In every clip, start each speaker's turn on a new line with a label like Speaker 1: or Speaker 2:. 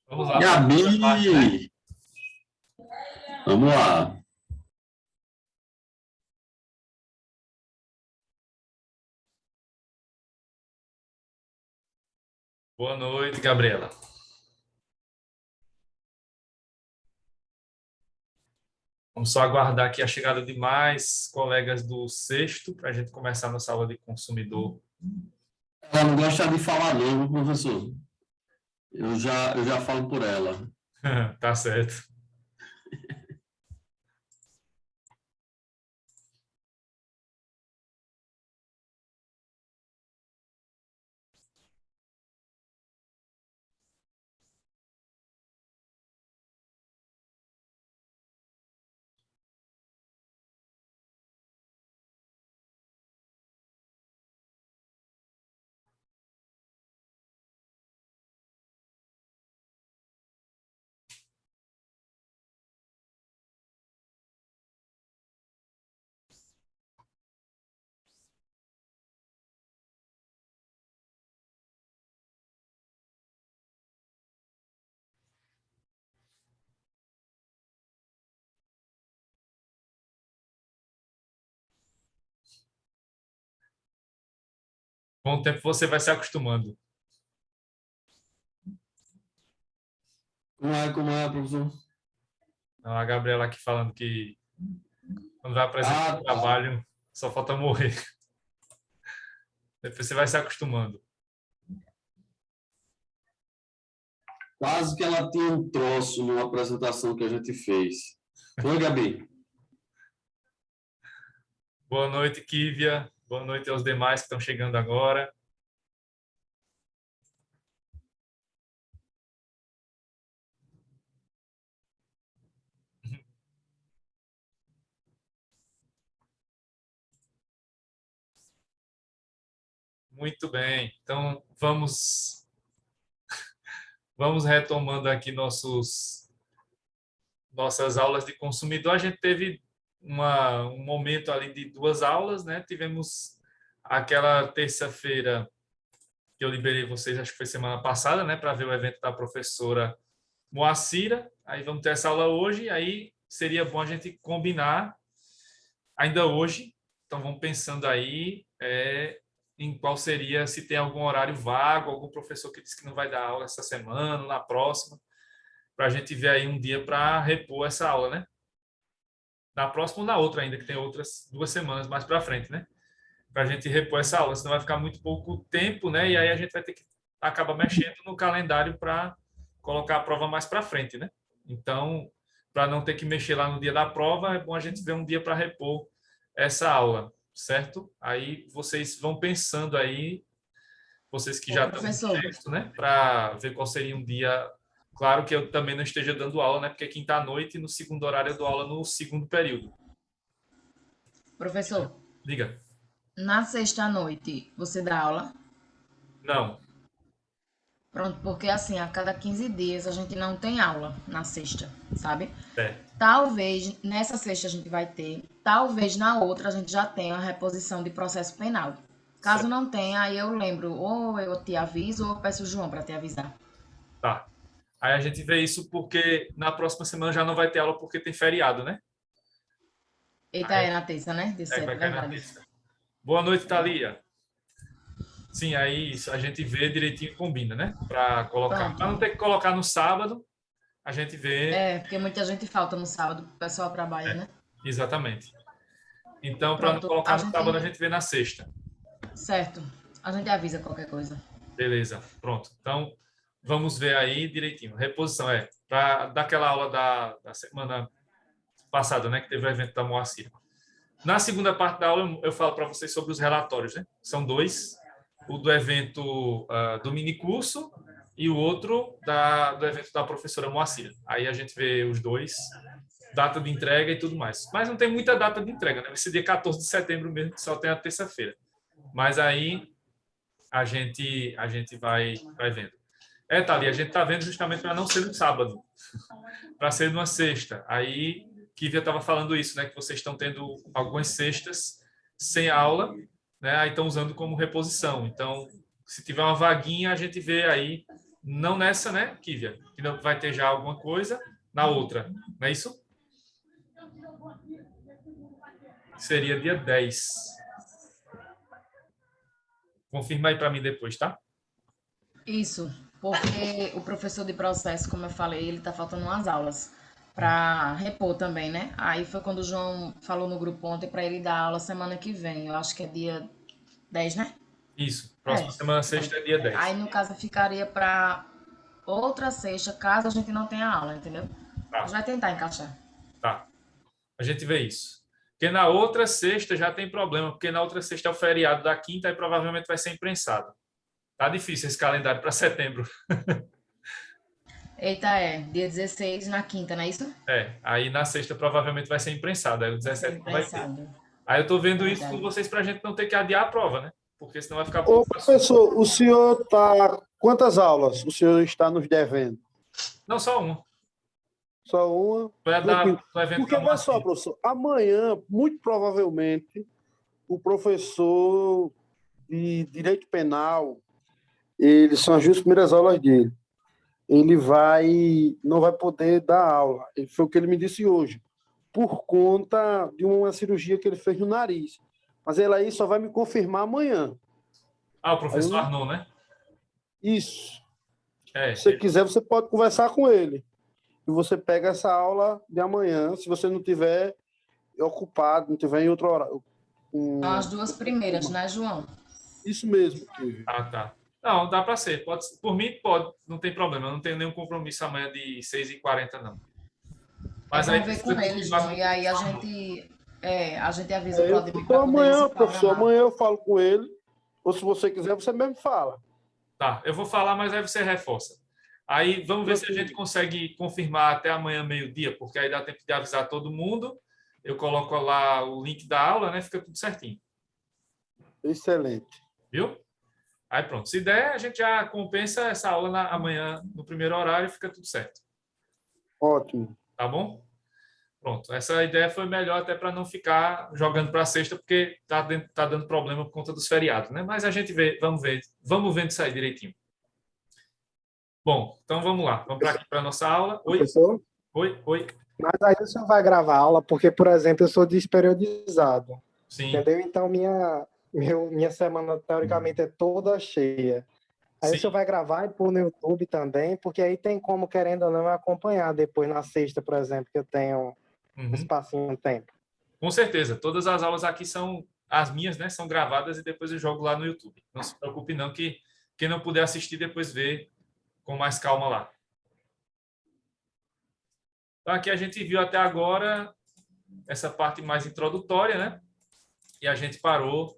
Speaker 1: Vamos lá para a segunda parte, né?
Speaker 2: Gabi! Vamos lá.
Speaker 1: Boa noite, Gabriela. Vamos só aguardar aqui a chegada de mais colegas do sexto para a gente começar nossa aula de consumidor.
Speaker 2: Ela não gosta de falar não, viu, professor. Eu já falo por ela.
Speaker 1: Tá certo. Com o tempo você vai se acostumando.
Speaker 2: Como é, professor?
Speaker 1: Então, a Gabriela aqui falando que quando vai apresentar o
Speaker 2: Ah, tá.
Speaker 1: trabalho, só falta morrer. Depois você vai se acostumando.
Speaker 2: Quase que ela tinha um troço numa apresentação que a gente fez. Foi, Gabi?
Speaker 1: Boa noite, Kívia. Boa noite aos demais que estão chegando agora. Muito bem. Então, vamos retomando aqui nossas aulas de consumidor. A gente teve um momento ali de duas aulas, né? Tivemos aquela terça-feira que eu liberei vocês, acho que foi semana passada, né? Para ver o evento da professora Moacira. Aí vamos ter essa aula hoje. Aí seria bom a gente combinar ainda hoje. Então vamos pensando aí em qual seria, se tem algum horário vago, algum professor que disse que não vai dar aula essa semana, na próxima, para a gente ver aí um dia para repor essa aula, né? Na próxima ou na outra ainda, que tem outras 2 semanas mais para frente, né? Para a gente repor essa aula, senão vai ficar muito pouco tempo, né? E aí a gente vai ter que acabar mexendo no calendário para colocar a prova mais para frente, né? Então, para não ter que mexer lá no dia da prova, é bom a gente ver um dia para repor essa aula, certo? Aí vocês vão pensando aí, vocês que
Speaker 3: Ô,
Speaker 1: já estão no
Speaker 3: professor,
Speaker 1: texto, né? Para ver qual seria um dia. Claro que eu também não esteja dando aula, né? Porque é quinta à noite e no segundo horário eu dou aula no segundo período.
Speaker 3: professor,
Speaker 1: Diga.
Speaker 3: na sexta-noite você dá aula?
Speaker 1: Não.
Speaker 3: Pronto, porque assim, a cada 15 dias a gente não tem aula na sexta, sabe?
Speaker 1: Certo.
Speaker 3: Talvez nessa sexta a gente vai ter, talvez na outra a gente já tenha a reposição de processo penal. Caso
Speaker 1: Certo.
Speaker 3: não tenha, aí eu lembro, ou eu te aviso, ou eu peço o João para te avisar.
Speaker 1: Tá. Aí a gente vê isso porque na próxima semana já não vai ter aula porque tem feriado, né?
Speaker 3: Eita,
Speaker 1: Aí
Speaker 3: é na terça, né? De
Speaker 1: vai
Speaker 3: certo,
Speaker 1: cair na
Speaker 3: verdade.
Speaker 1: terça. Boa noite, Thalia. Sim, aí isso a gente vê direitinho e combina, né? Para colocar.
Speaker 3: Pronto.
Speaker 1: Para não ter que colocar no sábado, a gente vê.
Speaker 3: É, porque muita gente falta no sábado, o pessoal trabalha, né?
Speaker 1: Exatamente. Então, para não
Speaker 3: Pronto,
Speaker 1: colocar
Speaker 3: a
Speaker 1: no sábado, a
Speaker 3: gente.
Speaker 1: gente vê na sexta.
Speaker 3: Certo. A gente avisa qualquer coisa.
Speaker 1: Beleza, pronto. Então, vamos ver aí direitinho. Reposição para daquela aula da semana passada, né? Que teve o evento da Moacir. Na segunda parte da aula, eu falo para vocês sobre os relatórios, né? São dois. O do evento do minicurso e o outro do evento da professora Moacir. Aí a gente vê os dois, data de entrega e tudo mais. Mas não tem muita data de entrega, né? Vai ser dia 14 de setembro mesmo, que só tem a terça-feira. Mas aí a gente vai vendo. Thalia, a gente está vendo justamente para não ser no sábado, para ser numa sexta. Aí, Kivia estava falando isso, né? Que vocês estão tendo algumas sextas sem aula, né? Aí estão usando como reposição. Então, se tiver uma vaguinha, a gente vê aí Não nessa, né, Kívia? Que não vai ter já alguma coisa. Na outra, não é isso? Seria dia 10. Confirma aí para mim depois, tá?
Speaker 3: Isso, porque o professor de processo, como eu falei, ele tá faltando umas aulas para repor também, né? Aí foi quando o João falou no grupo ontem para ele dar aula semana que vem. Eu acho que é dia 10, né?
Speaker 1: Isso.
Speaker 3: É,
Speaker 1: Próxima semana,
Speaker 3: pronto.
Speaker 1: sexta, é dia 10.
Speaker 3: Aí no caso ficaria para outra sexta, caso a gente não tenha aula, entendeu? A gente
Speaker 1: Tá,
Speaker 3: vai tentar encaixar.
Speaker 1: tá. A gente vê isso. Porque na outra sexta já tem problema, porque na outra sexta é o feriado da quinta e provavelmente vai ser imprensado. Tá difícil esse calendário para setembro.
Speaker 3: Eita, é, dia 16 na quinta, não é isso?
Speaker 1: Aí na sexta provavelmente vai ser imprensado, aí o
Speaker 3: Vai ser
Speaker 1: 17 não vai ter.
Speaker 3: imprensado.
Speaker 1: Aí eu tô vendo isso com
Speaker 3: Verdade.
Speaker 1: vocês para a gente não ter que adiar a prova, né? Porque senão vai ficar
Speaker 4: Ô,
Speaker 1: muito assunto.
Speaker 4: professor, o senhor está. Quantas aulas o senhor está nos devendo?
Speaker 1: Não, só uma.
Speaker 4: Só uma?
Speaker 1: Vai
Speaker 4: Tranquilo.
Speaker 1: dar o evento
Speaker 4: Porque,
Speaker 1: da
Speaker 4: olha só,
Speaker 1: Moacir.
Speaker 4: professor, amanhã, muito provavelmente, o professor de Direito Penal, ele são as duas primeiras aulas dele. Ele não vai poder dar aula. Foi o que ele me disse hoje, por conta de uma cirurgia que ele fez no nariz. Mas ele aí só vai me confirmar amanhã.
Speaker 1: Ah, o
Speaker 4: Aí eu
Speaker 1: professor
Speaker 4: não-
Speaker 1: Arnon, né?
Speaker 4: Isso.
Speaker 1: É,
Speaker 4: Se você quiser, você pode conversar com ele. E você pega essa aula de amanhã, se você não tiver ocupado, não tiver em outro horário.
Speaker 3: São as duas primeiras, né, João?
Speaker 4: Isso mesmo, Kívia.
Speaker 1: Ah, tá. Não, dá para ser. Pode, por mim, pode. Não tem problema. Eu não tenho nenhum compromisso amanhã de 6h40, não.
Speaker 3: É
Speaker 1: Mas aí
Speaker 3: bom ver com
Speaker 1: precisa
Speaker 3: ele,
Speaker 1: confirmar
Speaker 3: João.
Speaker 1: com o
Speaker 3: E aí
Speaker 1: professor Arnon.
Speaker 3: a gente avisa o Claudemir
Speaker 4: Então
Speaker 3: para poder ele
Speaker 4: amanhã,
Speaker 3: se
Speaker 4: professor,
Speaker 3: programar.
Speaker 4: amanhã eu falo com ele. Ou se você quiser, você mesmo fala.
Speaker 1: Tá, eu vou falar, mas aí você reforça. Aí vamos ver se a gente consegue confirmar até amanhã meio-dia, porque aí dá tempo de avisar todo mundo. Eu coloco lá o link da aula, né? Fica tudo certinho.
Speaker 4: Excelente.
Speaker 1: Viu? Aí pronto. Se der, a gente já compensa essa aula amanhã no primeiro horário e fica tudo certo.
Speaker 4: Ótimo.
Speaker 1: Tá bom? Pronto. Essa ideia foi melhor até para não ficar jogando para sexta, porque tá dando problema por conta dos feriados, né? Mas a gente vê, vamos vendo isso aí direitinho. Bom, então vamos lá. Vamos para aqui para nossa aula. Oi,
Speaker 5: Professor,
Speaker 1: oi.
Speaker 5: mas aí o senhor vai gravar aula, porque, por exemplo, eu sou desperiodizado,
Speaker 1: Sim.
Speaker 5: entendeu? Então, minha semana, teoricamente, é toda cheia. Aí
Speaker 1: Sim.
Speaker 5: o senhor vai gravar e pôr no YouTube também, porque aí tem como, querendo ou não, acompanhar depois na sexta, por exemplo, que eu tenho um espacinho no tempo.
Speaker 1: Com certeza. Todas as aulas aqui são as minhas, né? São gravadas e depois eu jogo lá no YouTube. Não se preocupe não que quem não puder assistir depois vê com mais calma lá. Então aqui a gente viu até agora essa parte mais introdutória, né? E a gente parou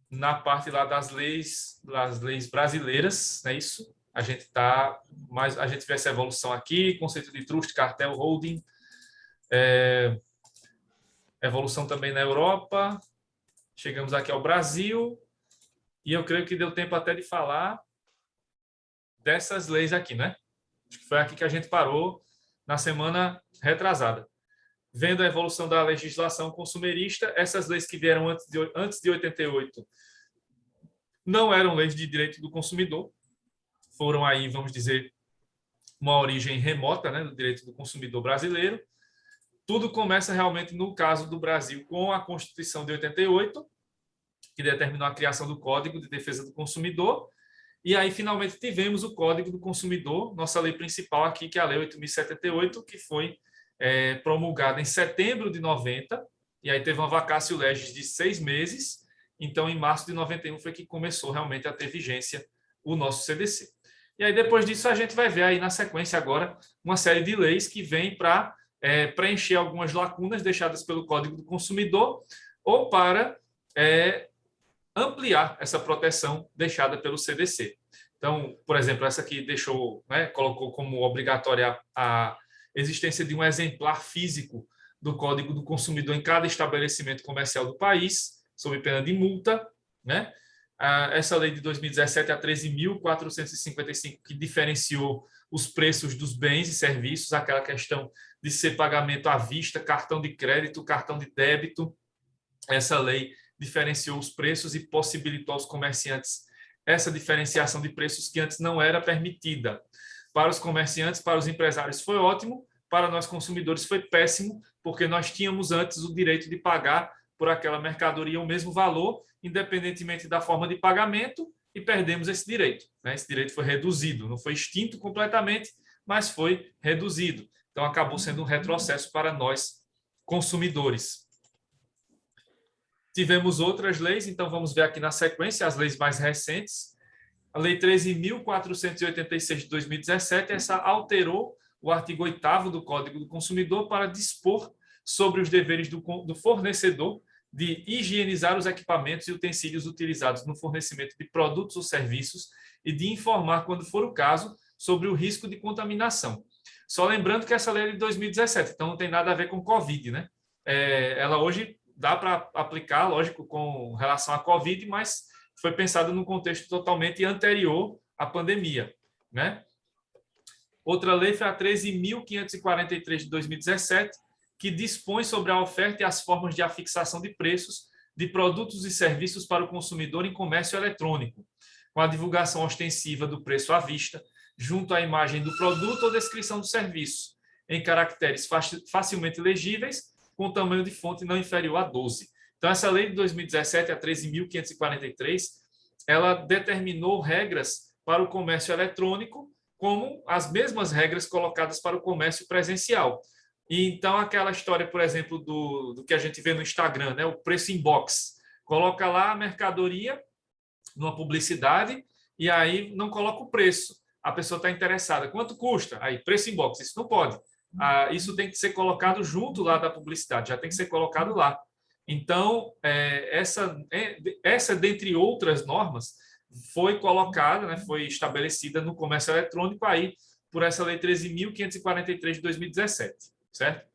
Speaker 1: na parte lá das leis brasileiras, não é isso? A gente vê essa evolução aqui, conceito de trust, cartel, holding, evolução também na Europa. Chegamos aqui ao Brasil e eu creio que deu tempo até de falar dessas leis aqui, né? Acho que foi aqui que a gente parou na semana retrasada. Vendo a evolução da legislação consumerista, essas leis que vieram antes de 88 não eram leis de direito do consumidor, foram aí, vamos dizer, uma origem remota, né, do direito do consumidor brasileiro. Tudo começa realmente no caso do Brasil com a Constituição de 88, que determinou a criação do Código de Defesa do Consumidor, e aí finalmente tivemos o Código do Consumidor, nossa lei principal aqui, que é a Lei 8.078, que foi promulgada em setembro de 90, e aí teve uma vacatio legis de 6 meses, então em março de 91 foi que começou realmente a ter vigência o nosso CDC. E aí depois disso a gente vai ver aí na sequência agora uma série de leis que vêm para preencher algumas lacunas deixadas pelo Código do Consumidor ou para ampliar essa proteção deixada pelo CDC. Então, por exemplo, essa aqui colocou como obrigatória a existência de um exemplar físico do Código do Consumidor em cada estabelecimento comercial do país, sob pena de multa, né? Essa lei de 2017, a 13.455, que diferenciou os preços dos bens e serviços, aquela questão de ser pagamento à vista, cartão de crédito, cartão de débito. Essa lei diferenciou os preços e possibilitou aos comerciantes essa diferenciação de preços que antes não era permitida. Para os comerciantes, para os empresários foi ótimo, para nós consumidores foi péssimo, porque nós tínhamos antes o direito de pagar por aquela mercadoria o mesmo valor, independentemente da forma de pagamento, e perdemos esse direito. Esse direito foi reduzido, não foi extinto completamente, mas foi reduzido. Então, acabou sendo um retrocesso para nós, consumidores. Tivemos outras leis, então vamos ver aqui na sequência as leis mais recentes. A Lei 13.486 de 2017, essa alterou o artigo 8º do Código do Consumidor para dispor sobre os deveres do fornecedor de higienizar os equipamentos e utensílios utilizados no fornecimento de produtos ou serviços e de informar, quando for o caso, sobre o risco de contaminação. Só lembrando que essa lei é de 2017, então não tem nada a ver com Covid, né? Ela hoje dá para aplicar, lógico, com relação à Covid, mas foi pensada num contexto totalmente anterior à pandemia, né? Outra lei foi a 13.543 de 2017, que dispõe sobre a oferta e as formas de afixação de preços de produtos e serviços para o consumidor em comércio eletrônico, com a divulgação ostensiva do preço à vista, junto à imagem do produto ou descrição do serviço, em caracteres facilmente legíveis, com tamanho de fonte não inferior a 12. Então, essa lei de 2017, a 13.543, ela determinou regras para o comércio eletrônico, como as mesmas regras colocadas para o comércio presencial. E então, aquela história, por exemplo, do que a gente vê no Instagram, né? O preço em box. Coloca lá a mercadoria numa publicidade e aí não coloca o preço. A pessoa está interessada. Quanto custa? Aí, preço em box. Isso não pode. Isso tem que ser colocado junto lá da publicidade. Já tem que ser colocado lá. Então, essa dentre outras normas, foi colocada, né, foi estabelecida no comércio eletrônico aí por essa Lei 13.543 de 2017, certo?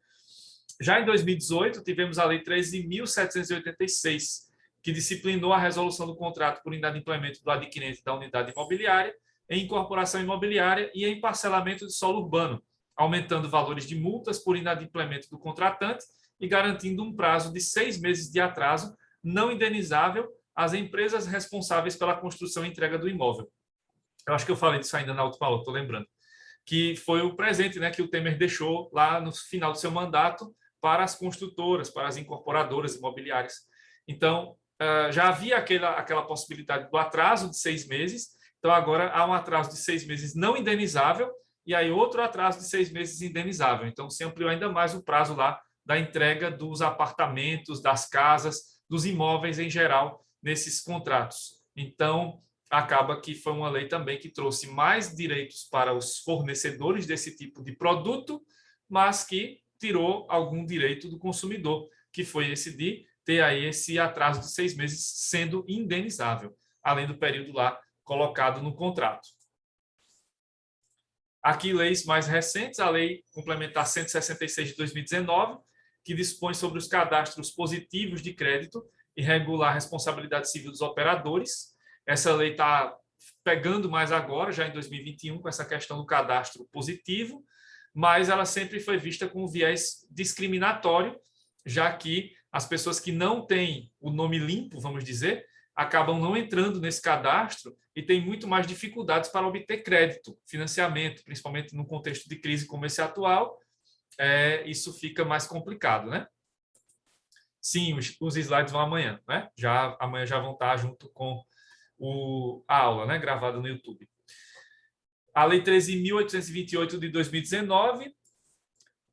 Speaker 1: Já em 2018, tivemos a Lei 13.786, que disciplinou a resolução do contrato por inadimplemento do adquirente da unidade imobiliária, em incorporação imobiliária e em parcelamento de solo urbano, aumentando valores de multas por inadimplemento do contratante e garantindo um prazo de 6 meses de atraso não indenizável às empresas responsáveis pela construção e entrega do imóvel. Eu acho que eu falei disso ainda na última aula, estou lembrando. Que foi o presente, né, que o Temer deixou lá no final do seu mandato para as construtoras, para as incorporadoras imobiliárias. Então, já havia aquela possibilidade do atraso de 6 meses, então agora há um atraso de 6 meses não indenizável e aí outro atraso de 6 meses indenizável. Então, se ampliou ainda mais o prazo lá da entrega dos apartamentos, das casas, dos imóveis em geral, nesses contratos. Então, acaba que foi uma lei também que trouxe mais direitos para os fornecedores desse tipo de produto, mas que tirou algum direito do consumidor, que foi esse de ter aí esse atraso de 6 meses sendo indenizável, além do período lá colocado no contrato. Aqui, leis mais recentes, a Lei Complementar 166 de 2019, que dispõe sobre os cadastros positivos de crédito e regula a responsabilidade civil dos operadores. Essa lei está pegando mais agora, já em 2021, com essa questão do cadastro positivo, mas ela sempre foi vista com um viés discriminatório, já que as pessoas que não têm o nome limpo, vamos dizer, acabam não entrando nesse cadastro e têm muito mais dificuldades para obter crédito, financiamento, principalmente no contexto de crise como esse atual, isso fica mais complicado, né? Sim, os slides vão amanhã, né? Amanhã já vão estar junto com a aula, né? Gravada no YouTube. A Lei 13.828 de 2019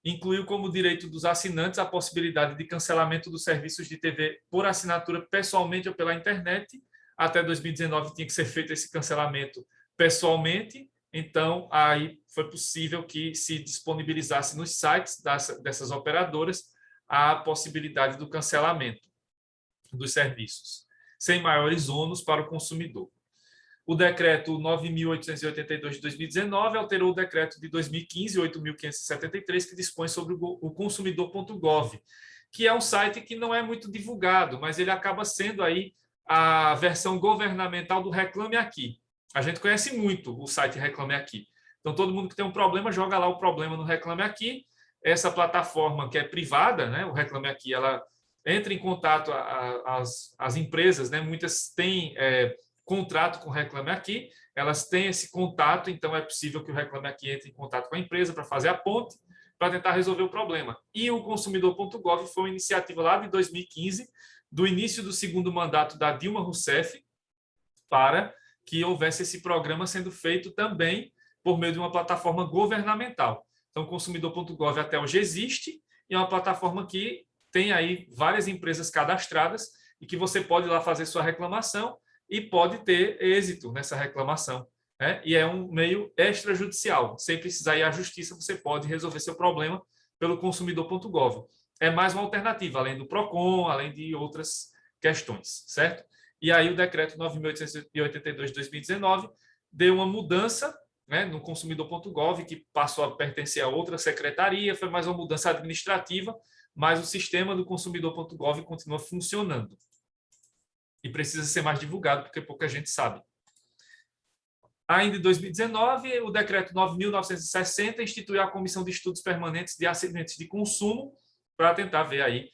Speaker 1: incluiu como direito dos assinantes a possibilidade de cancelamento dos serviços de TV por assinatura pessoalmente ou pela internet. Até 2019 tinha que ser feito esse cancelamento pessoalmente, então aí foi possível que se disponibilizasse nos sites dessas operadoras a possibilidade do cancelamento dos serviços, sem maiores ônus para o consumidor. O decreto 9.882 de 2019 alterou o decreto de 2015, 8.573, que dispõe sobre o consumidor.gov, que é um site que não é muito divulgado, mas ele acaba sendo aí a versão governamental do Reclame Aqui. A gente conhece muito o site Reclame Aqui. Então, todo mundo que tem um problema, joga lá o problema no Reclame Aqui. Essa plataforma que é privada, né, o Reclame Aqui, ela entra em contato as empresas, né, muitas têm contrato com o Reclame Aqui, elas têm esse contato, então é possível que o Reclame Aqui entre em contato com a empresa para fazer a ponte, para tentar resolver o problema. E o consumidor.gov foi uma iniciativa lá de 2015, do início do segundo mandato da Dilma Rousseff, para que houvesse esse programa sendo feito também por meio de uma plataforma governamental. Então, o consumidor.gov até hoje existe e é uma plataforma que tem aí várias empresas cadastradas e que você pode ir lá fazer sua reclamação e pode ter êxito nessa reclamação, né? E é um meio extrajudicial. Sem precisar ir à justiça, você pode resolver seu problema pelo consumidor.gov. É mais uma alternativa, além do PROCON, além de outras questões, certo? E aí o decreto 9.882 de 2019 deu uma mudança, né, no consumidor.gov, que passou a pertencer a outra secretaria, foi mais uma mudança administrativa, mas o sistema do consumidor.gov continua funcionando. E precisa ser mais divulgado, porque pouca gente sabe. Ainda em 2019, o decreto 9.960 instituiu a Comissão de Estudos Permanentes de Acidentes de Consumo para tentar ver aí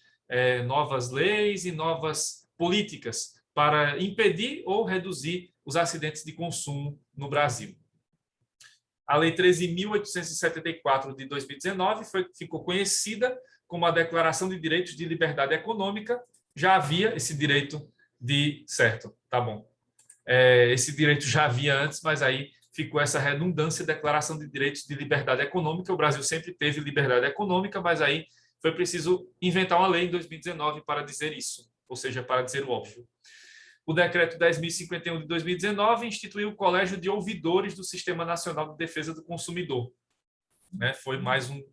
Speaker 1: novas leis e novas políticas para impedir ou reduzir os acidentes de consumo no Brasil. A Lei 13.874 de 2019 ficou conhecida como a Declaração de Direitos de Liberdade Econômica. Já havia esse direito certo, tá bom. Esse direito já havia antes, mas aí ficou essa redundância, Declaração de Direitos de Liberdade Econômica. O Brasil sempre teve liberdade econômica, mas aí foi preciso inventar uma lei em 2019 para dizer isso, ou seja, para dizer o óbvio. O decreto 10.051 de 2019 instituiu o Colégio de Ouvidores do Sistema Nacional de Defesa do Consumidor, né? Foi mais um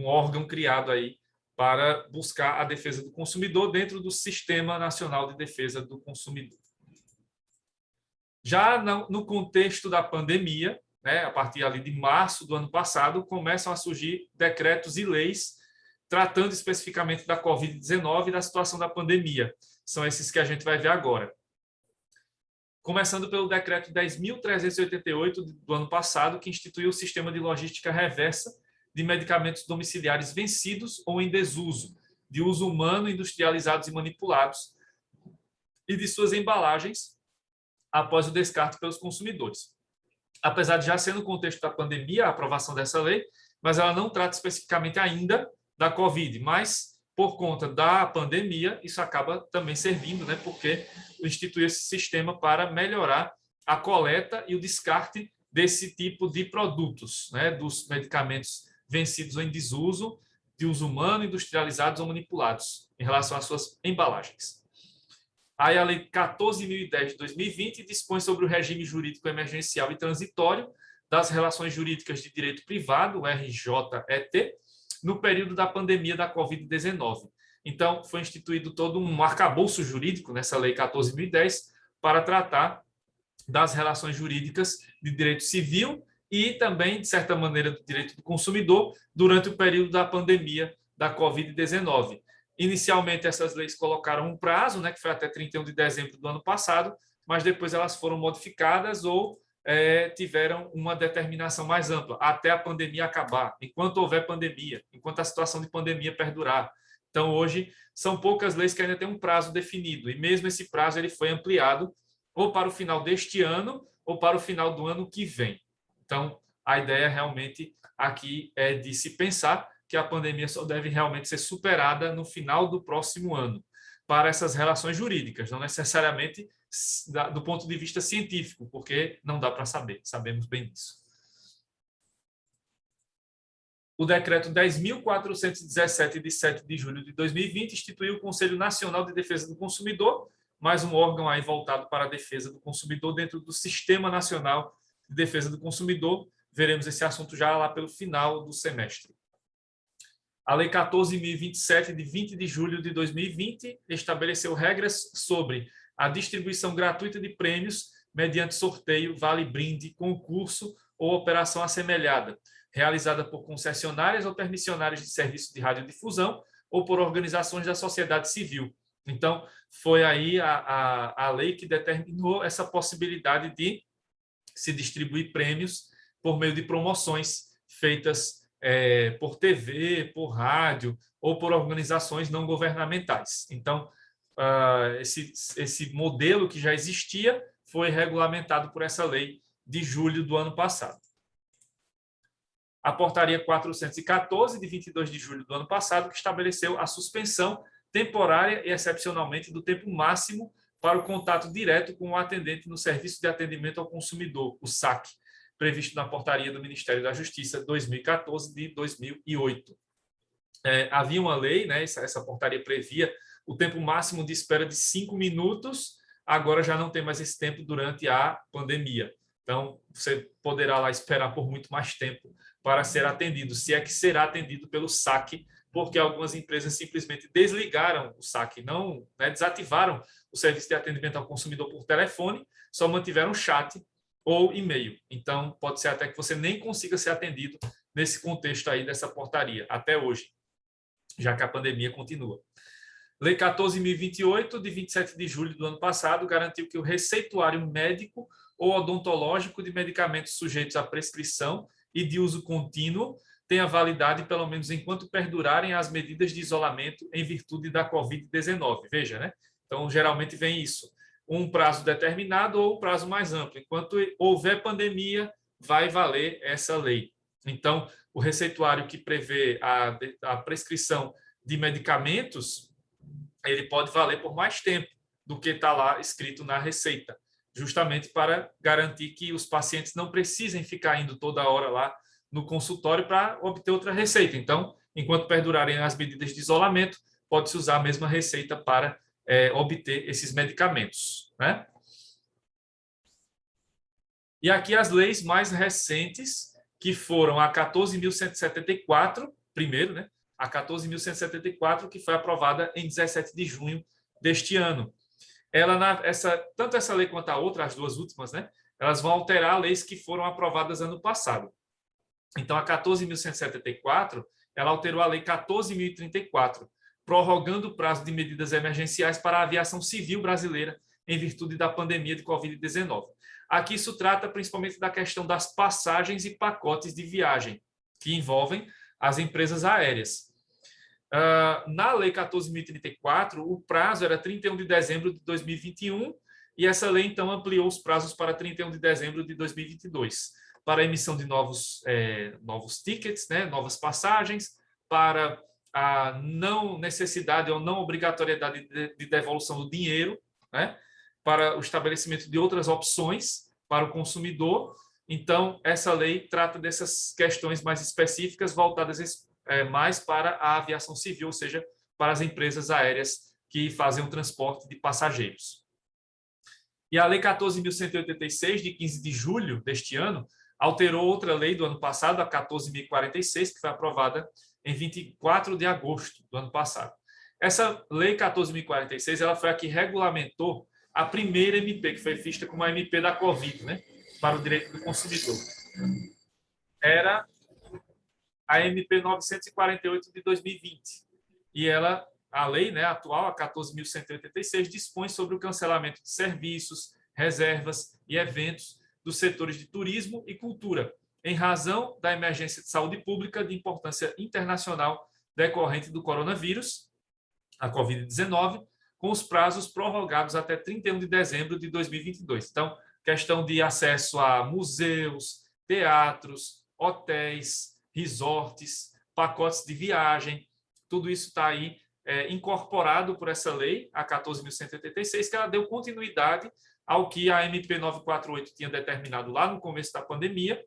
Speaker 1: órgão criado aí para buscar a defesa do consumidor dentro do Sistema Nacional de Defesa do Consumidor. Já no contexto da pandemia, né, a partir ali de março do ano passado, começam a surgir decretos e leis tratando especificamente da Covid-19 e da situação da pandemia. São esses que a gente vai ver agora. Começando pelo decreto 10.388 do ano passado, que instituiu o sistema de logística reversa de medicamentos domiciliares vencidos ou em desuso, de uso humano, industrializados e manipulados, e de suas embalagens após o descarte pelos consumidores. Apesar de já ser no contexto da pandemia a aprovação dessa lei, mas ela não trata especificamente ainda da Covid, mas por conta da pandemia, isso acaba também servindo, né, porque institui esse sistema para melhorar a coleta e o descarte desse tipo de produtos, né, dos medicamentos vencidos ou em desuso, de uso humano, industrializados ou manipulados, em relação às suas embalagens. Aí a Lei 14.010 de 2020 dispõe sobre o regime jurídico emergencial e transitório das relações jurídicas de direito privado, o RJET, no período da pandemia da Covid-19. Então, foi instituído todo um arcabouço jurídico nessa Lei 14.010 para tratar das relações jurídicas de direito civil e também, de certa maneira, do direito do consumidor durante o período da pandemia da Covid-19. Inicialmente, essas leis colocaram um prazo, né, que foi até 31 de dezembro do ano passado, mas depois elas foram modificadas ou tiveram uma determinação mais ampla, até a pandemia acabar, enquanto houver pandemia, enquanto a situação de pandemia perdurar. Então, hoje, são poucas leis que ainda têm um prazo definido, e mesmo esse prazo ele foi ampliado ou para o final deste ano ou para o final do ano que vem. Então, a ideia realmente aqui é de se pensar que a pandemia só deve realmente ser superada no final do próximo ano, para essas relações jurídicas, não necessariamente do ponto de vista científico, porque não dá para saber, sabemos bem disso. O decreto 10.417, de 7 de julho de 2020, instituiu o Conselho Nacional de Defesa do Consumidor, mais um órgão aí voltado para a defesa do consumidor dentro do Sistema Nacional de Defesa do Consumidor. Veremos esse assunto já lá pelo final do semestre. A Lei 14.027, de 20 de julho de 2020, estabeleceu regras sobre a distribuição gratuita de prêmios mediante sorteio, vale-brinde, concurso ou operação assemelhada, realizada por concessionárias ou permissionárias de serviço de radiodifusão ou por organizações da sociedade civil. Então, foi aí a lei que determinou essa possibilidade de se distribuir prêmios por meio de promoções feitas por TV, por rádio ou por organizações não governamentais. Então, esse modelo que já existia foi regulamentado por essa lei de julho do ano passado. A portaria 414, de 22 de julho do ano passado, que estabeleceu a suspensão temporária e excepcionalmente do tempo máximo para o contato direto com o atendente no Serviço de Atendimento ao Consumidor, o SAC, previsto na portaria do Ministério da Justiça 2014 de 2008. Havia uma lei, né, essa portaria previa o tempo máximo de espera de 5 minutos, agora já não tem mais esse tempo durante a pandemia. Então, você poderá lá esperar por muito mais tempo para ser atendido, se é que será atendido pelo SAC, porque algumas empresas simplesmente desligaram o SAC, não, né, desativaram o serviço de atendimento ao consumidor por telefone, só mantiveram chat ou e-mail. Então, pode ser até que você nem consiga ser atendido nesse contexto aí dessa portaria, até hoje, já que a pandemia continua. Lei 14.028, de 27 de julho do ano passado, garantiu que o receituário médico ou odontológico de medicamentos sujeitos à prescrição e de uso contínuo tenha validade pelo menos enquanto perdurarem as medidas de isolamento em virtude da Covid-19. Veja, né? Então, geralmente vem isso. Um prazo determinado ou um prazo mais amplo. Enquanto houver pandemia, vai valer essa lei. Então, o receituário que prevê a prescrição de medicamentos, ele pode valer por mais tempo do que está lá escrito na receita, justamente para garantir que os pacientes não precisem ficar indo toda hora lá no consultório para obter outra receita. Então, enquanto perdurarem as medidas de isolamento, pode-se usar a mesma receita para obter esses medicamentos, né? E aqui as leis mais recentes, que foram a 14.174, primeiro, né? A 14.174, que foi aprovada em 17 de junho deste ano. Tanto essa lei quanto a outra, as duas últimas, né? Elas vão alterar leis que foram aprovadas ano passado. Então, a 14.174, ela alterou a lei 14.034, prorrogando o prazo de medidas emergenciais para a aviação civil brasileira em virtude da pandemia de Covid-19. Aqui isso trata principalmente da questão das passagens e pacotes de viagem, que envolvem as empresas aéreas. Na Lei 14.034, o prazo era 31 de dezembro de 2021, e essa lei, então, ampliou os prazos para 31 de dezembro de 2022, para a emissão de novos tickets, né, novas passagens, para a não necessidade ou não obrigatoriedade de devolução do dinheiro, né, para o estabelecimento de outras opções para o consumidor. Então, essa lei trata dessas questões mais específicas, voltadas mais para a aviação civil, ou seja, para as empresas aéreas que fazem o transporte de passageiros. E a Lei 14.186, de 15 de julho deste ano, alterou outra lei do ano passado, a 14.046, que foi aprovada em 24 de agosto do ano passado. Essa Lei 14.046, ela foi a que regulamentou a primeira MP, que foi vista como a MP da Covid, né, para o direito do consumidor. Era a MP 948 de 2020. E a lei, né, atual, a 14.186, dispõe sobre o cancelamento de serviços, reservas e eventos dos setores de turismo e cultura, em razão da emergência de saúde pública de importância internacional decorrente do coronavírus, a Covid-19, com os prazos prorrogados até 31 de dezembro de 2022. Então, questão de acesso a museus, teatros, hotéis, resorts, pacotes de viagem, tudo isso está aí incorporado por essa lei, a 14.186, que ela deu continuidade ao que a MP 948 tinha determinado lá no começo da pandemia,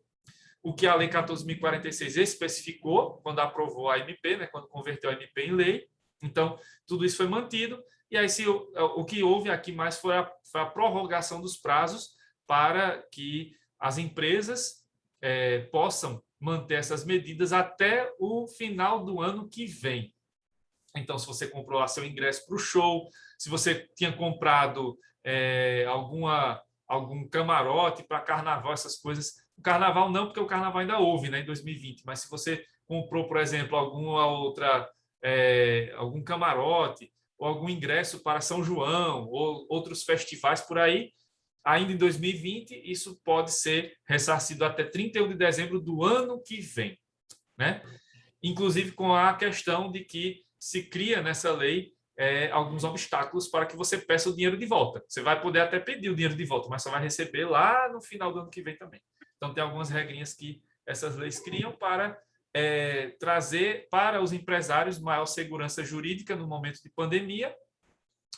Speaker 1: o que a Lei 14.046 especificou quando aprovou a MP, né, quando converteu a MP em lei. Então, tudo isso foi mantido. E aí, o que houve aqui mais foi a prorrogação dos prazos para que as empresas possam manter essas medidas até o final do ano que vem. Então, se você comprou lá seu ingresso para o show, se você tinha comprado algum camarote para carnaval, essas coisas. O carnaval não, porque o carnaval ainda houve, né, em 2020, mas se você comprou, por exemplo, algum camarote ou algum ingresso para São João ou outros festivais por aí, ainda em 2020, isso pode ser ressarcido até 31 de dezembro do ano que vem, né? Inclusive com a questão de que se cria nessa lei alguns obstáculos para que você peça o dinheiro de volta. Você vai poder até pedir o dinheiro de volta, mas só vai receber lá no final do ano que vem também. Então, tem algumas regrinhas que essas leis criam para trazer para os empresários maior segurança jurídica no momento de pandemia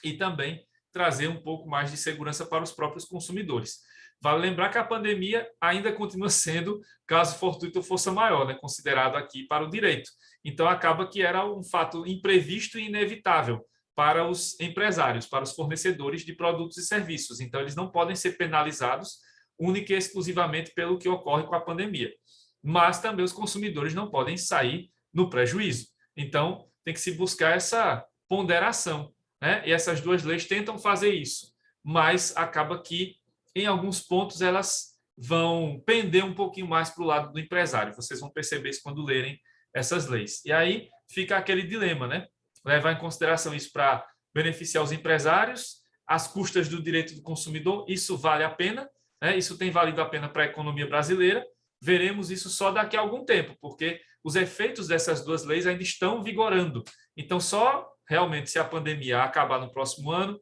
Speaker 1: e também trazer um pouco mais de segurança para os próprios consumidores. Vale lembrar que a pandemia ainda continua sendo caso fortuito ou força maior, né, considerado aqui para o direito. Então, acaba que era um fato imprevisto e inevitável para os empresários, para os fornecedores de produtos e serviços. Então, eles não podem ser penalizados única e exclusivamente pelo que ocorre com a pandemia. Mas também os consumidores não podem sair no prejuízo. Então, tem que se buscar essa ponderação, né? E essas duas leis tentam fazer isso, mas acaba que, em alguns pontos, elas vão pender um pouquinho mais para o lado do empresário. Vocês vão perceber isso quando lerem essas leis. E aí fica aquele dilema, né? Levar em consideração isso para beneficiar os empresários, às custas do direito do consumidor, isso vale a pena, né? Isso tem valido a pena para a economia brasileira. Veremos isso só daqui a algum tempo, porque os efeitos dessas duas leis ainda estão vigorando. Então, só realmente se a pandemia acabar no próximo ano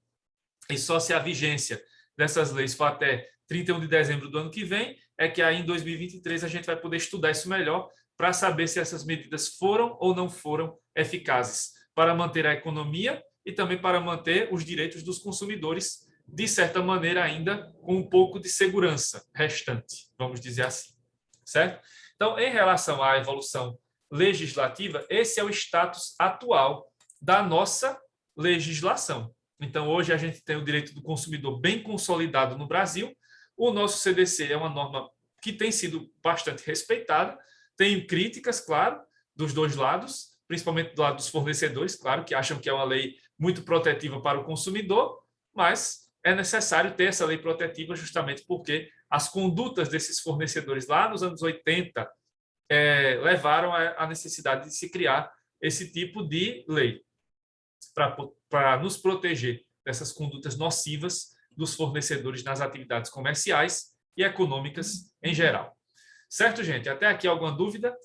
Speaker 1: e só se a vigência dessas leis for até 31 de dezembro do ano que vem, é que aí em 2023 a gente vai poder estudar isso melhor para saber se essas medidas foram ou não foram eficazes para manter a economia e também para manter os direitos dos consumidores, de certa maneira ainda com um pouco de segurança restante, vamos dizer assim. Certo? Então, em relação à evolução legislativa, esse é o status atual da nossa legislação. Então, hoje a gente tem o direito do consumidor bem consolidado no Brasil. O nosso CDC é uma norma que tem sido bastante respeitada. Tem críticas, claro, dos dois lados, principalmente do lado dos fornecedores, claro, que acham que é uma lei muito protetiva para o consumidor, mas é necessário ter essa lei protetiva justamente porque as condutas desses fornecedores lá nos anos 80 levaram à necessidade de se criar esse tipo de lei para nos proteger dessas condutas nocivas dos fornecedores nas atividades comerciais e econômicas em geral. Certo, gente? Até aqui alguma dúvida?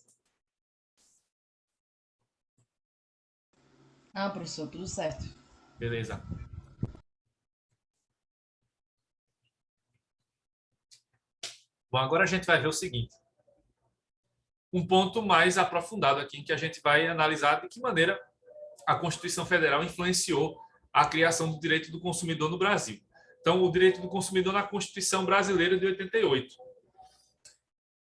Speaker 3: Professor, tudo certo.
Speaker 1: Beleza. Bom, agora a gente vai ver o seguinte. Um ponto mais aprofundado aqui, em que a gente vai analisar de que maneira a Constituição Federal influenciou a criação do direito do consumidor no Brasil. Então, o direito do consumidor na Constituição Brasileira de 88.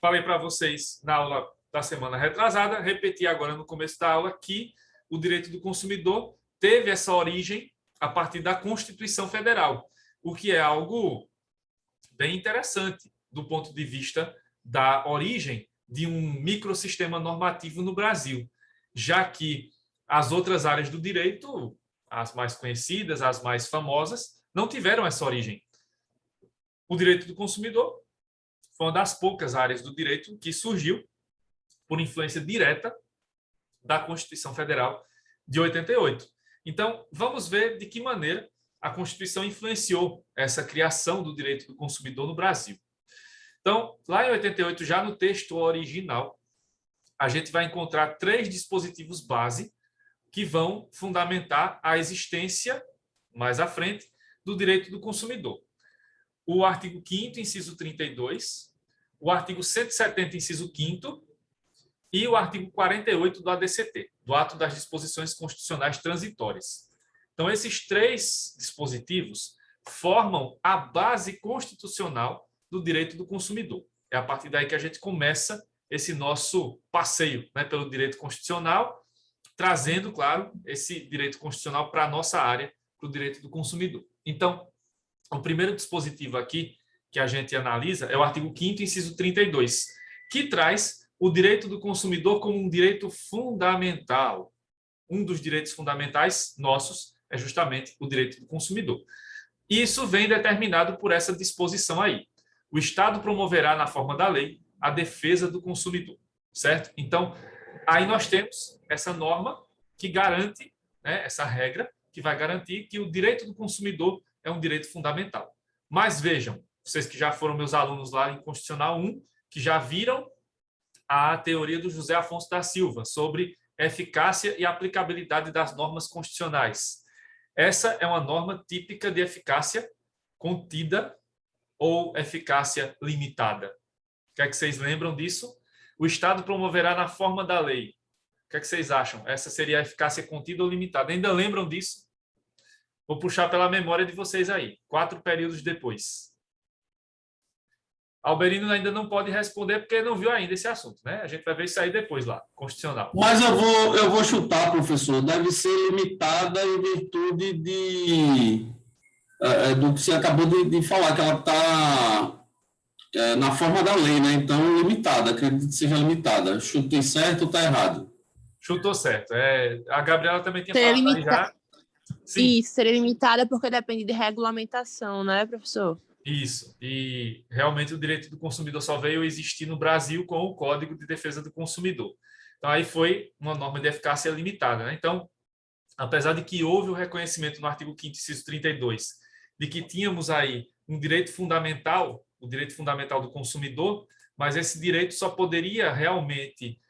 Speaker 1: Falei para vocês na aula da semana retrasada, repeti agora no começo da aula, que o direito do consumidor teve essa origem a partir da Constituição Federal, o que é algo bem interessante do ponto de vista da origem de um microsistema normativo no Brasil, já que as outras áreas do direito, as mais conhecidas, as mais famosas, não tiveram essa origem. O direito do consumidor foi uma das poucas áreas do direito que surgiu por influência direta da Constituição Federal de 88. Então, vamos ver de que maneira a Constituição influenciou essa criação do direito do consumidor no Brasil. Então, lá em 88, já no texto original, a gente vai encontrar 3 dispositivos base que vão fundamentar a existência, mais à frente, do direito do consumidor. O artigo 5º, inciso 32, o artigo 170, inciso 5º, e o artigo 48 do ADCT, do Ato das Disposições Constitucionais Transitórias. Então, esses 3 dispositivos formam a base constitucional do direito do consumidor. É a partir daí que a gente começa esse nosso passeio, né, pelo direito constitucional, trazendo, claro, esse direito constitucional para a nossa área, para o direito do consumidor. Então, o primeiro dispositivo aqui que a gente analisa é o artigo 5º, inciso 32, que traz o direito do consumidor como um direito fundamental. Um dos direitos fundamentais nossos é justamente o direito do consumidor. E isso vem determinado por essa disposição aí. O Estado promoverá, na forma da lei, a defesa do consumidor, certo? Então, aí nós temos essa norma que garante, né, essa regra, que vai garantir que o direito do consumidor é um direito fundamental. Mas vejam, vocês que já foram meus alunos lá em Constitucional 1, que já viram a teoria do José Afonso da Silva sobre eficácia e aplicabilidade das normas constitucionais. Essa é uma norma típica de eficácia contida ou eficácia limitada. O que é que vocês lembram disso? O Estado promoverá na forma da lei. O que é que vocês acham? Essa seria a eficácia contida ou limitada? Ainda lembram disso? Vou puxar pela memória de vocês aí, 4 períodos depois. Alberino ainda não pode responder porque não viu ainda esse assunto, né? A gente vai ver isso aí depois lá, constitucional.
Speaker 2: Mas eu vou chutar, professor, deve ser limitada em virtude do que você acabou de falar, que ela está na forma da lei, né? Então, limitada, acredito que seja limitada. Chutei certo ou está errado?
Speaker 1: Chutou certo. A Gabriela também tinha
Speaker 6: Seria
Speaker 1: falado aí já. Sim.
Speaker 6: Isso, seria limitada porque depende de regulamentação, né, professor?
Speaker 1: Isso. E realmente o direito do consumidor só veio existir no Brasil com o Código de Defesa do Consumidor. Então, aí foi uma norma de eficácia limitada, né? Então, apesar de que houve o reconhecimento no artigo 5º, inciso 32, de que tínhamos aí um direito fundamental, o direito fundamental do consumidor, mas esse direito só poderia realmente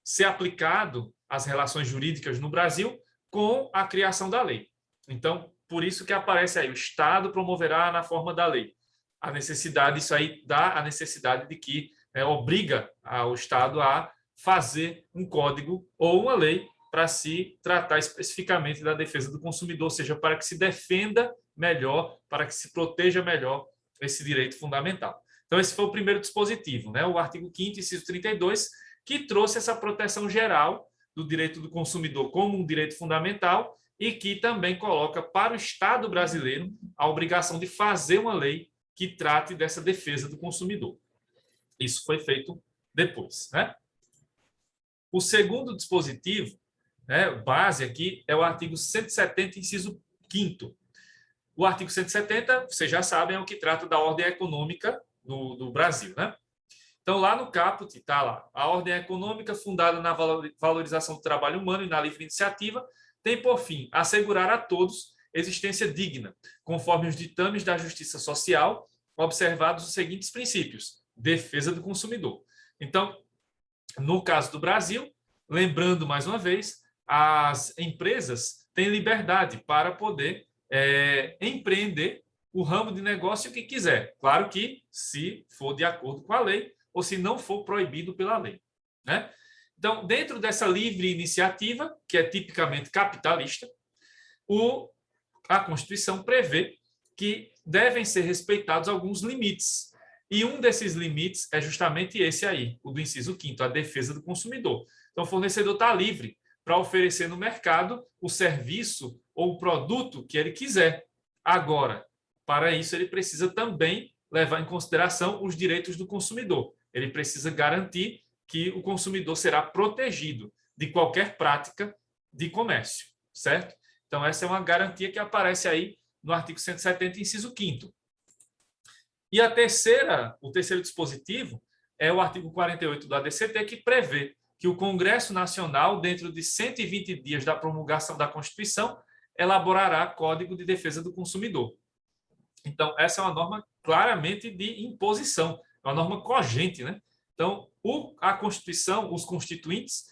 Speaker 1: ser aplicado às relações jurídicas no Brasil com a criação da lei. Então, por isso que aparece aí, o Estado promoverá na forma da lei. A necessidade, isso aí dá a necessidade de que obriga o Estado a fazer um código ou uma lei para se tratar especificamente da defesa do consumidor, ou seja, para que se defenda melhor, para que se proteja melhor esse direito fundamental. Então, esse foi o primeiro dispositivo, né? O artigo 5º, inciso 32, que trouxe essa proteção geral do direito do consumidor como um direito fundamental e que também coloca para o Estado brasileiro a obrigação de fazer uma lei que trate dessa defesa do consumidor. Isso foi feito depois, né? O segundo dispositivo, né, base aqui, é o artigo 170, inciso 5º. O artigo 170, vocês já sabem, é o que trata da ordem econômica do Brasil, né? Então, lá no caput, está lá, a ordem econômica fundada na valorização do trabalho humano e na livre iniciativa tem por fim assegurar a todos existência digna, conforme os ditames da justiça social, observados os seguintes princípios: defesa do consumidor. Então, no caso do Brasil, lembrando mais uma vez, as empresas têm liberdade para poder empreender o ramo de negócio que quiser. Claro que se for de acordo com a lei ou se não for proibido pela lei, né? Então, dentro dessa livre iniciativa, que é tipicamente capitalista, a Constituição prevê que devem ser respeitados alguns limites. E um desses limites é justamente esse aí, o do inciso 5º, a defesa do consumidor. Então, o fornecedor está livre para oferecer no mercado o serviço ou o produto que ele quiser. Agora, para isso, ele precisa também levar em consideração os direitos do consumidor. Ele precisa garantir que o consumidor será protegido de qualquer prática de comércio, certo? Então, essa é uma garantia que aparece aí no artigo 170, inciso 5º. E o terceiro dispositivo é o artigo 48 do ADCT, que prevê que o Congresso Nacional, dentro de 120 dias da promulgação da Constituição, elaborará Código de Defesa do Consumidor. Então, essa é uma norma claramente de imposição, é uma norma cogente, né? Então, a Constituição, os constituintes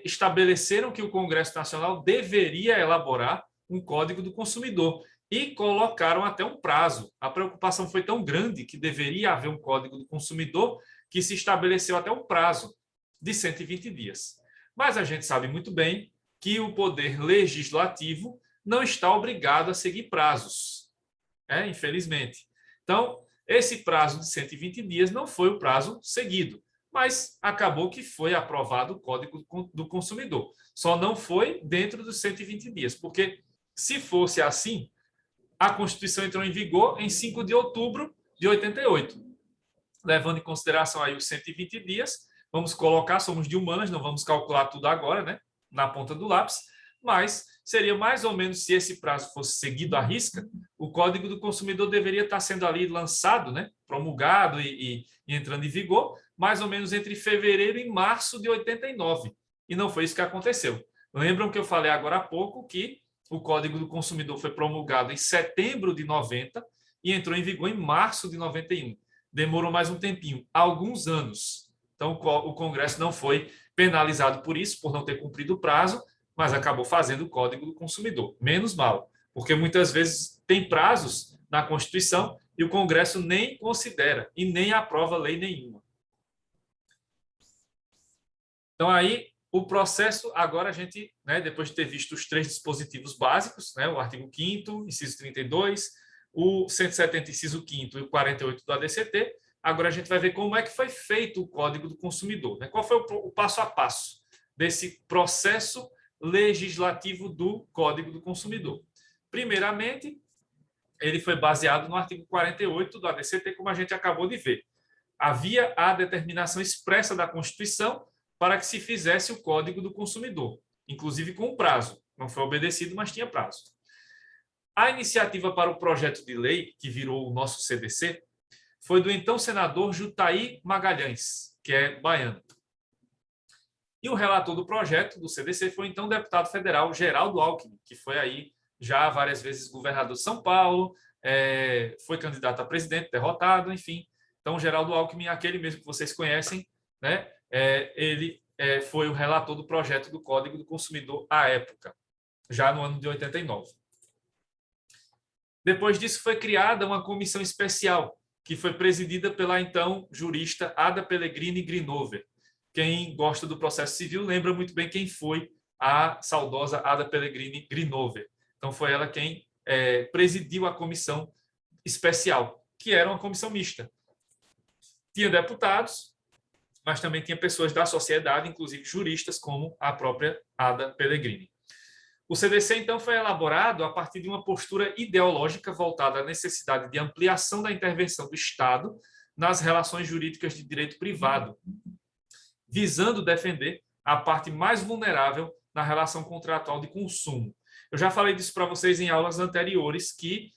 Speaker 1: estabeleceram que o Congresso Nacional deveria elaborar um Código do Consumidor e colocaram até um prazo. A preocupação foi tão grande que deveria haver um Código do Consumidor que se estabeleceu até um prazo de 120 dias. Mas a gente sabe muito bem que o poder legislativo não está obrigado a seguir prazos, infelizmente. Então, esse prazo de 120 dias não foi o prazo seguido, mas acabou que foi aprovado o Código do Consumidor. Só não foi dentro dos 120 dias, porque se fosse assim, a Constituição entrou em vigor em 5 de outubro de 88. Levando em consideração aí os 120 dias, vamos colocar, somos de humanas, não vamos calcular tudo agora, né, na ponta do lápis, mas seria mais ou menos, se esse prazo fosse seguido à risca, o Código do Consumidor deveria estar sendo ali lançado, né, promulgado e entrando em vigor, mais ou menos entre fevereiro e março de 89. E não foi isso que aconteceu. Lembram que eu falei agora há pouco que o Código do Consumidor foi promulgado em setembro de 90 e entrou em vigor em março de 91. Demorou mais um tempinho, alguns anos. Então, o Congresso não foi penalizado por isso, por não ter cumprido o prazo, mas acabou fazendo o Código do Consumidor. Menos mal, porque muitas vezes tem prazos na Constituição e o Congresso nem considera e nem aprova lei nenhuma. Então, aí, o processo, agora a gente, né, depois de ter visto os 3 dispositivos básicos, né, o artigo 5º, inciso 32, o 170, inciso 5º e o 48 do ADCT, agora a gente vai ver como é que foi feito o Código do Consumidor, né? Qual foi o passo a passo desse processo legislativo do Código do Consumidor. Primeiramente, ele foi baseado no artigo 48 do ADCT, como a gente acabou de ver. Havia a determinação expressa da Constituição para que se fizesse o Código do Consumidor, inclusive com prazo. Não foi obedecido, mas tinha prazo. A iniciativa para o projeto de lei, que virou o nosso CDC, foi do então senador Jutaí Magalhães, que é baiano. E o relator do projeto do CDC foi então o deputado federal Geraldo Alckmin, que foi aí já várias vezes governador de São Paulo, foi candidato a presidente, derrotado, enfim. Então, Geraldo Alckmin, aquele mesmo que vocês conhecem, né? Ele foi o relator do projeto do Código do Consumidor à época, já no ano de 89. Depois disso, foi criada uma comissão especial, que foi presidida pela então jurista Ada Pellegrini Grinover. Quem gosta do processo civil lembra muito bem quem foi a saudosa Ada Pellegrini Grinover. Então, foi ela quem presidiu a comissão especial, que era uma comissão mista. Tinha deputados, mas também tinha pessoas da sociedade, inclusive juristas, como a própria Ada Pellegrini. O CDC, então, foi elaborado a partir de uma postura ideológica voltada à necessidade de ampliação da intervenção do Estado nas relações jurídicas de direito privado, visando defender a parte mais vulnerável na relação contratual de consumo. Eu já falei disso para vocês em aulas anteriores, que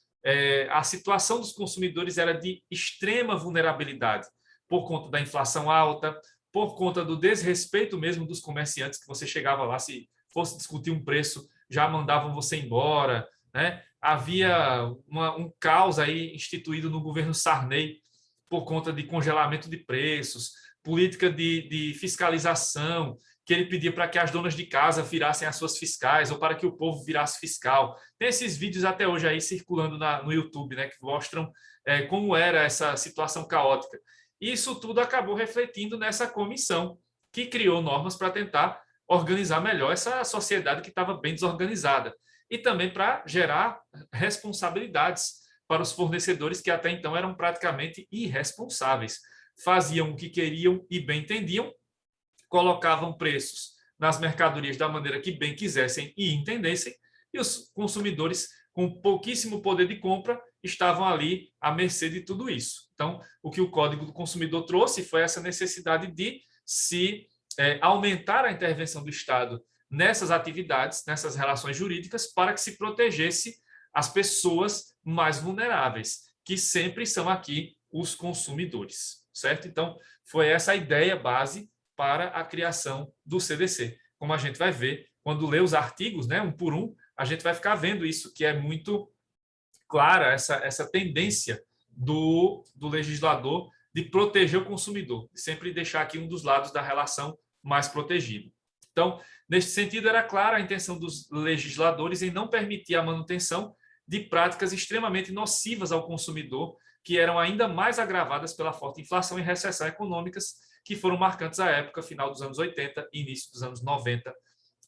Speaker 1: a situação dos consumidores era de extrema vulnerabilidade, por conta da inflação alta, por conta do desrespeito mesmo dos comerciantes, que você chegava lá, se fosse discutir um preço, já mandavam você embora, né? Havia um caos aí instituído no governo Sarney por conta de congelamento de preços, política de fiscalização, que ele pedia para que as donas de casa virassem as suas fiscais ou para que o povo virasse fiscal. Tem esses vídeos até hoje aí circulando no YouTube, né, que mostram como era essa situação caótica. Isso tudo acabou refletindo nessa comissão, que criou normas para tentar organizar melhor essa sociedade que estava bem desorganizada. E também para gerar responsabilidades para os fornecedores que até então eram praticamente irresponsáveis. Faziam o que queriam e bem entendiam, colocavam preços nas mercadorias da maneira que bem quisessem e entendessem, e os consumidores, com pouquíssimo poder de compra, estavam ali à mercê de tudo isso. Então, o que o Código do Consumidor trouxe foi essa necessidade de se aumentar a intervenção do Estado nessas atividades, nessas relações jurídicas, para que se protegesse as pessoas mais vulneráveis, que sempre são aqui os consumidores, certo? Então, foi essa a ideia base para a criação do CDC. Como a gente vai ver, quando lê os artigos, né, um por um, a gente vai ficar vendo isso, que é muito clara essa tendência do legislador de proteger o consumidor, de sempre deixar aqui um dos lados da relação mais protegido. Então, neste sentido, era clara a intenção dos legisladores em não permitir a manutenção de práticas extremamente nocivas ao consumidor, que eram ainda mais agravadas pela forte inflação e recessão econômicas que foram marcantes à época, final dos anos 80 e início dos anos 90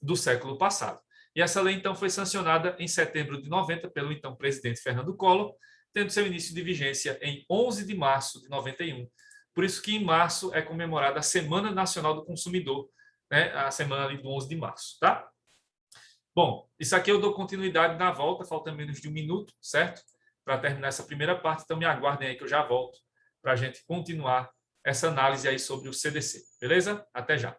Speaker 1: do século passado. E essa lei, então, foi sancionada em setembro de 90 pelo então presidente Fernando Collor, tendo seu início de vigência em 11 de março de 91. Por isso que em março é comemorada a Semana Nacional do Consumidor, né? A semana ali do 11 de março, tá? Bom, isso aqui eu dou continuidade na volta, falta menos de um minuto, certo? Para terminar essa primeira parte, então me aguardem aí que eu já volto para a gente continuar essa análise aí sobre o CDC, beleza? Até já.